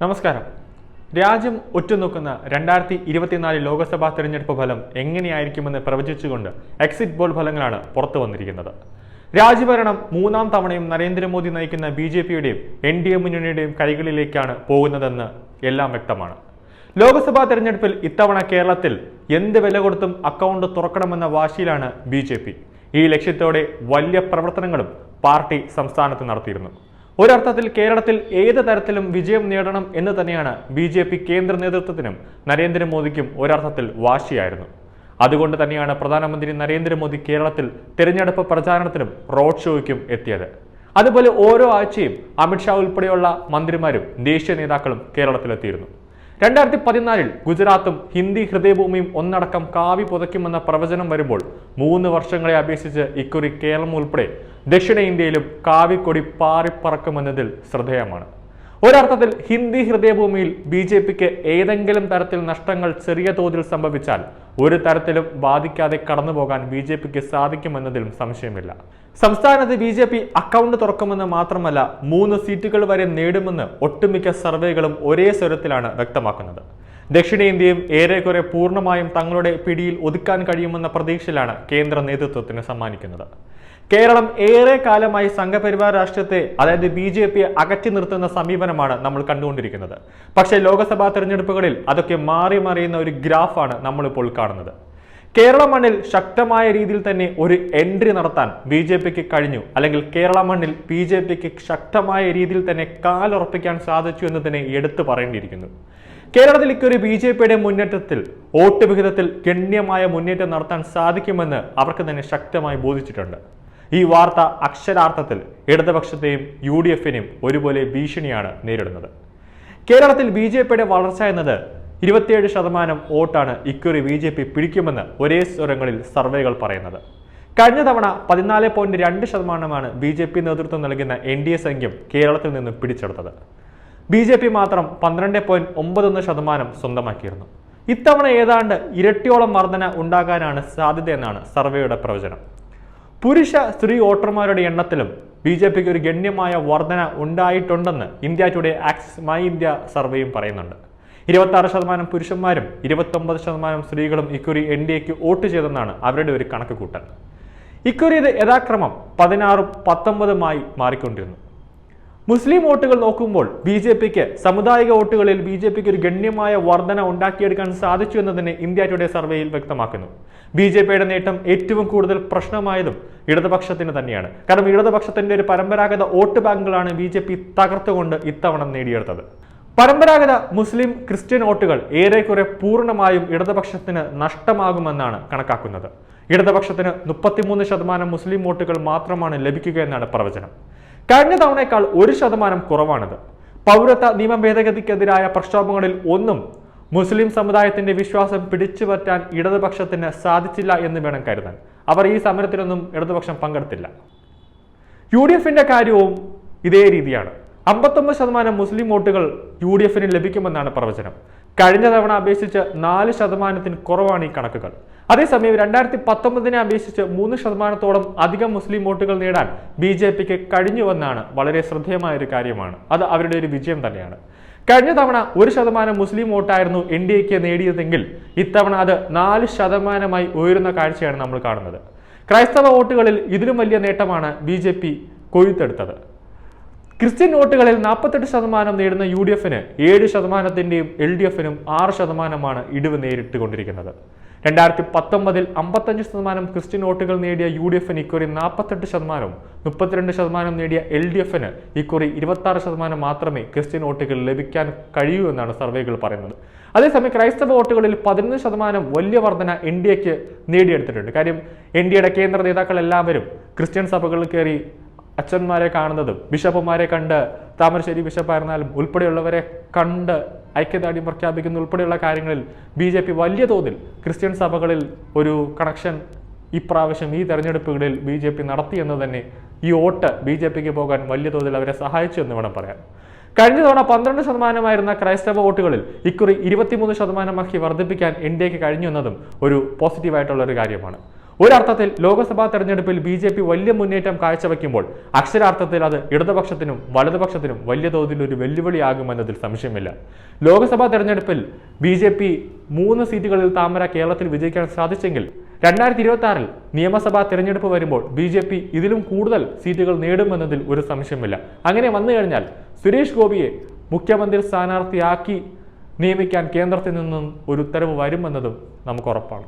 നമസ്കാരം. രാജ്യം ഉറ്റുനോക്കുന്ന 2024 ലോക്സഭാ തെരഞ്ഞെടുപ്പ് ഫലം എങ്ങനെയായിരിക്കുമെന്ന് പ്രവചിച്ചുകൊണ്ട് എക്സിറ്റ് പോൾ ഫലങ്ങളാണ് പുറത്തു വന്നിരിക്കുന്നത്. രാജ്യഭരണം മൂന്നാം തവണയും നരേന്ദ്രമോദി നയിക്കുന്ന BJPയുടെയും NDA മുന്നണിയുടെയും കൈകളിലേക്കാണ് പോകുന്നതെന്ന് എല്ലാം വ്യക്തമാണ്. ലോക്സഭാ തെരഞ്ഞെടുപ്പിൽ ഇത്തവണ കേരളത്തിൽ എന്ത് വില കൊടുത്തും അക്കൗണ്ട് തുറക്കണമെന്ന വാശിയിലാണ് BJP. ഈ ലക്ഷ്യത്തോടെ വലിയ പ്രവർത്തനങ്ങളും പാർട്ടി സംസ്ഥാനത്ത് നടത്തിയിരുന്നു. ഒരർത്ഥത്തിൽ കേരളത്തിൽ ഏത് തരത്തിലും വിജയം നേടണം എന്ന് തന്നെയാണ് BJP കേന്ദ്ര നേതൃത്വത്തിനും നരേന്ദ്രമോദിക്കും ഒരർത്ഥത്തിൽ വാശിയായിരുന്നു. അതുകൊണ്ട് തന്നെയാണ് പ്രധാനമന്ത്രി നരേന്ദ്രമോദി കേരളത്തിൽ തെരഞ്ഞെടുപ്പ് പ്രചാരണത്തിനും റോഡ് ഷോയ്ക്കും എത്തിയത്. അതുപോലെ ഓരോ ആഴ്ചയും അമിത്ഷാ ഉൾപ്പെടെയുള്ള മന്ത്രിമാരും ദേശീയ നേതാക്കളും കേരളത്തിലെത്തിയിരുന്നു. 2014 ഗുജറാത്തും ഹിന്ദി ഹൃദയഭൂമിയും ഒന്നടക്കം കാവി പുതയ്ക്കുമെന്ന പ്രവചനം വരുമ്പോൾ 3 വർഷങ്ങളെ അപേക്ഷിച്ച് ഇക്കുറി കേരളം ഉൾപ്പെടെ ദക്ഷിണേന്ത്യയിലും കാവിക്കൊടി പാറിപ്പറക്കുമെന്നതിൽ ശ്രദ്ധേയമാണ്. ഒരർത്ഥത്തിൽ ഹിന്ദി ഹൃദയഭൂമിയിൽ BJPക്ക് ഏതെങ്കിലും തരത്തിൽ നഷ്ടങ്ങൾ ചെറിയ തോതിൽ സംഭവിച്ചാൽ ഒരു തരത്തിലും ബാധിക്കാതെ കടന്നുപോകാൻ BJPക്ക് സാധിക്കുമെന്നതിലും സംശയമില്ല. സംസ്ഥാനത്ത് BJP അക്കൗണ്ട് തുറക്കുമെന്ന് മാത്രമല്ല 3 സീറ്റുകൾ വരെ നേടുമെന്ന് ഒട്ടുമിക്ക സർവേകളും ഒരേ സ്വരത്തിലാണ് വ്യക്തമാക്കുന്നത്. ദക്ഷിണേന്ത്യയും ഏറെക്കുറെ പൂർണ്ണമായും തങ്ങളുടെ പിടിയിൽ ഒതുക്കാൻ കഴിയുമെന്ന പ്രതീക്ഷയിലാണ് കേന്ദ്ര നേതൃത്വത്തിന് സമ്മാനിക്കുന്നത്. കേരളം ഏറെ കാലമായി സംഘപരിവാർ രാഷ്ട്രീയത്തെ അതായത് BJPയെ അകറ്റി നിർത്തുന്ന സമീപനമാണ് നമ്മൾ കണ്ടുകൊണ്ടിരിക്കുന്നത്. പക്ഷേ ലോക്സഭാ തെരഞ്ഞെടുപ്പുകളിൽ അതൊക്കെ മാറി മറിയുന്ന ഒരു ഗ്രാഫാണ് നമ്മളിപ്പോൾ കാണുന്നത്. കേരള മണ്ണിൽ ശക്തമായ രീതിയിൽ തന്നെ ഒരു എൻട്രി നടത്താൻ BJPക്ക് കഴിഞ്ഞു, അല്ലെങ്കിൽ കേരള മണ്ണിൽ BJPക്ക് ശക്തമായ രീതിയിൽ തന്നെ കാലുറപ്പിക്കാൻ സാധിച്ചു എന്ന് തന്നെ എടുത്തു പറയേണ്ടിയിരിക്കുന്നു. കേരളത്തിൽ ഇക്കൊരു BJPയുടെ മുന്നേറ്റത്തിൽ വോട്ട് വിഹിതത്തിൽ ഗണ്യമായ മുന്നേറ്റം നടത്താൻ സാധിക്കുമെന്ന് അവർക്ക് തന്നെ ശക്തമായി ബോധിച്ചിട്ടുണ്ട്. ഈ വാർത്ത അക്ഷരാർത്ഥത്തിൽ ഇടതുപക്ഷത്തെയും UDFനെയും ഒരുപോലെ ഭീഷണിയാണ് നേരിടുന്നത്. കേരളത്തിൽ BJPയുടെ വളർച്ച എന്നത് 27% വോട്ടാണ് ഇക്കുറി BJP പിടിക്കുമെന്ന് ഒരേ സ്വരങ്ങളിൽ സർവേകൾ പറയുന്നത്. കഴിഞ്ഞ തവണ 14.2% BJP നേതൃത്വം നൽകുന്ന NDA സഖ്യം കേരളത്തിൽ നിന്നും പിടിച്ചെടുത്തത്. BJP മാത്രം 12.91% സ്വന്തമാക്കിയിരുന്നു. ഇത്തവണ ഏതാണ്ട് ഇരട്ടിയോളം വർധന ഉണ്ടാകാനാണ് സാധ്യതയെന്നാണ് സർവേയുടെ പ്രവചനം. പുരുഷ സ്ത്രീ വോട്ടർമാരുടെ എണ്ണത്തിലും BJPക്ക് ഒരു ഗണ്യമായ വർധന ഉണ്ടായിട്ടുണ്ടെന്ന് India Today Axis My India സർവേയും പറയുന്നുണ്ട്. 26% പുരുഷന്മാരും 29% സ്ത്രീകളും ഇക്കുറി NDAക്ക് വോട്ട് ചെയ്തെന്നാണ് അവരുടെ ഒരു കണക്ക് കൂട്ടൽ. ഇക്കുറി ഇത് യഥാക്രമം 16-19 മാറിക്കൊണ്ടിരുന്നു. മുസ്ലിം വോട്ടുകൾ നോക്കുമ്പോൾ BJPക്ക് സാമുദായിക വോട്ടുകളിൽ BJPക്ക് ഒരു ഗണ്യമായ വർധന ഉണ്ടാക്കിയെടുക്കാൻ സാധിച്ചു എന്ന് തന്നെ ഇന്ത്യ ടുഡേ സർവേയിൽ വ്യക്തമാക്കുന്നു. BJPയുടെ നേട്ടം ഏറ്റവും കൂടുതൽ പ്രശ്നമായതും ഇടതുപക്ഷത്തിന് തന്നെയാണ്. കാരണം ഇടതുപക്ഷത്തിന്റെ ഒരു പരമ്പരാഗത വോട്ട് ബാങ്കുകളാണ് BJP തകർത്തുകൊണ്ട് ഇത്തവണ നേടിയെടുത്തത്. പരമ്പരാഗത മുസ്ലിം ക്രിസ്ത്യൻ വോട്ടുകൾ ഏറെക്കുറെ പൂർണ്ണമായും ഇടതുപക്ഷത്തിന് നഷ്ടമാകുമെന്നാണ് കണക്കാക്കുന്നത്. ഇടതുപക്ഷത്തിന് 33% മുസ്ലിം വോട്ടുകൾ മാത്രമാണ് ലഭിക്കുക എന്നാണ് പ്രവചനം. കഴിഞ്ഞ തവണയേക്കാൾ 1% കുറവാണിത്. പൗരത്വ നിയമ ഭേദഗതിക്കെതിരായ പ്രക്ഷോഭങ്ങളിൽ ഒന്നും മുസ്ലിം സമുദായത്തിന്റെ വിശ്വാസം പിടിച്ചുപറ്റാൻ ഇടതുപക്ഷത്തിന് സാധിച്ചില്ല എന്ന് വേണം കരുതാൻ. അവർ ഈ സമരത്തിലൊന്നും ഇടതുപക്ഷം പങ്കെടുത്തില്ല. UDFന്റെ കാര്യവും ഇതേ രീതിയാണ്. 59% മുസ്ലിം വോട്ടുകൾ UDFന് ലഭിക്കുമെന്നാണ് പ്രവചനം. കഴിഞ്ഞ തവണ അപേക്ഷിച്ച് 4% കുറവാണ് ഈ കണക്കുകൾ. അതേസമയം 2019 അപേക്ഷിച്ച് 3%-ഓളം അധികം മുസ്ലിം വോട്ടുകൾ നേടാൻ BJPക്ക് കഴിഞ്ഞുവെന്നാണ് വളരെ ശ്രദ്ധേയമായ ഒരു കാര്യമാണ്. അത് അവരുടെ ഒരു വിജയം തന്നെയാണ്. കഴിഞ്ഞ തവണ 1% മുസ്ലിം വോട്ടായിരുന്നു NDAക്ക് നേടിയതെങ്കിൽ ഇത്തവണ അത് 4% ഉയരുന്ന കാഴ്ചയാണ് നമ്മൾ കാണുന്നത്. ക്രൈസ്തവ വോട്ടുകളിൽ ഇതിലും വലിയ നേട്ടമാണ് BJP കൊയ്തെടുത്തത്. ക്രിസ്ത്യൻ വോട്ടുകളിൽ 48% നേടുന്ന UDFന് 7%-ന്റെയും LDFനും 6%-മാണ് ഇടിവ് നേരിട്ടുകൊണ്ടിരിക്കുന്നത്. 2019 55% ക്രിസ്ത്യൻ വോട്ടുകൾ നേടിയ UDFന് ഇക്കുറി 48%, 32% നേടിയ LDFന് ഇക്കുറി 26% മാത്രമേ ക്രിസ്ത്യൻ വോട്ടുകൾ ലഭിക്കാൻ കഴിയൂ എന്നാണ് സർവേകൾ പറയുന്നത്. അതേസമയം ക്രൈസ്തവ വോട്ടുകളിൽ 11% വലിയ വർധന NDAക്ക് നേടിയെടുത്തിട്ടുണ്ട്. കാര്യം NDAയുടെ കേന്ദ്ര നേതാക്കൾ എല്ലാവരും ക്രിസ്ത്യൻ സഭകളിൽ കയറി അച്ഛന്മാരെ കാണുന്നതും ബിഷപ്പുമാരെ കണ്ട് താമരശ്ശേരി ബിഷപ്പായിരുന്നാലും ഉൾപ്പെടെയുള്ളവരെ കണ്ട് ഐക്യദാർഢ്യം പ്രഖ്യാപിക്കുന്ന ഉൾപ്പെടെയുള്ള കാര്യങ്ങളിൽ BJP വലിയ തോതിൽ ക്രിസ്ത്യൻ സഭകളിൽ ഒരു കണക്ഷൻ ഇപ്രാവശ്യം ഈ തെരഞ്ഞെടുപ്പുകളിൽ BJP നടത്തി എന്ന് തന്നെ ഈ വോട്ട് BJPക്ക് പോകാൻ വലിയ തോതിൽ അവരെ സഹായിച്ചു എന്ന് വേണം പറയാൻ. കഴിഞ്ഞ തവണ 12% ക്രൈസ്തവ വോട്ടുകളിൽ ഇക്കുറി 23% വർദ്ധിപ്പിക്കാൻ NDAക്ക് കഴിഞ്ഞു എന്നതും ഒരു പോസിറ്റീവായിട്ടുള്ള ഒരു കാര്യമാണ്. ഒരർത്ഥത്തിൽ ലോക്സഭാ തെരഞ്ഞെടുപ്പിൽ BJP വലിയ മുന്നേറ്റം കാഴ്ചവെക്കുമ്പോൾ അക്ഷരാർത്ഥത്തിൽ അത് ഇടതുപക്ഷത്തിനും വലതുപക്ഷത്തിനും വലിയ തോതിൽ ഒരു വെല്ലുവിളിയാകുമെന്നതിൽ സംശയമില്ല. ലോക്സഭാ തെരഞ്ഞെടുപ്പിൽ BJP 3 സീറ്റുകളിൽ താമര കേരളത്തിൽ വിജയിക്കാൻ സാധിച്ചെങ്കിൽ 2026 നിയമസഭാ തെരഞ്ഞെടുപ്പ് വരുമ്പോൾ BJP ഇതിലും കൂടുതൽ സീറ്റുകൾ നേടുമെന്നതിൽ ഒരു സംശയമില്ല. അങ്ങനെ വന്നു കഴിഞ്ഞാൽ സുരേഷ് ഗോപിയെ മുഖ്യമന്ത്രി സ്ഥാനാർത്ഥിയാക്കി നിയമിക്കാൻ കേന്ദ്രത്തിൽ നിന്നും ഒരു ഉത്തരവ് വരുമെന്നതും നമുക്ക് ഉറപ്പാണ്.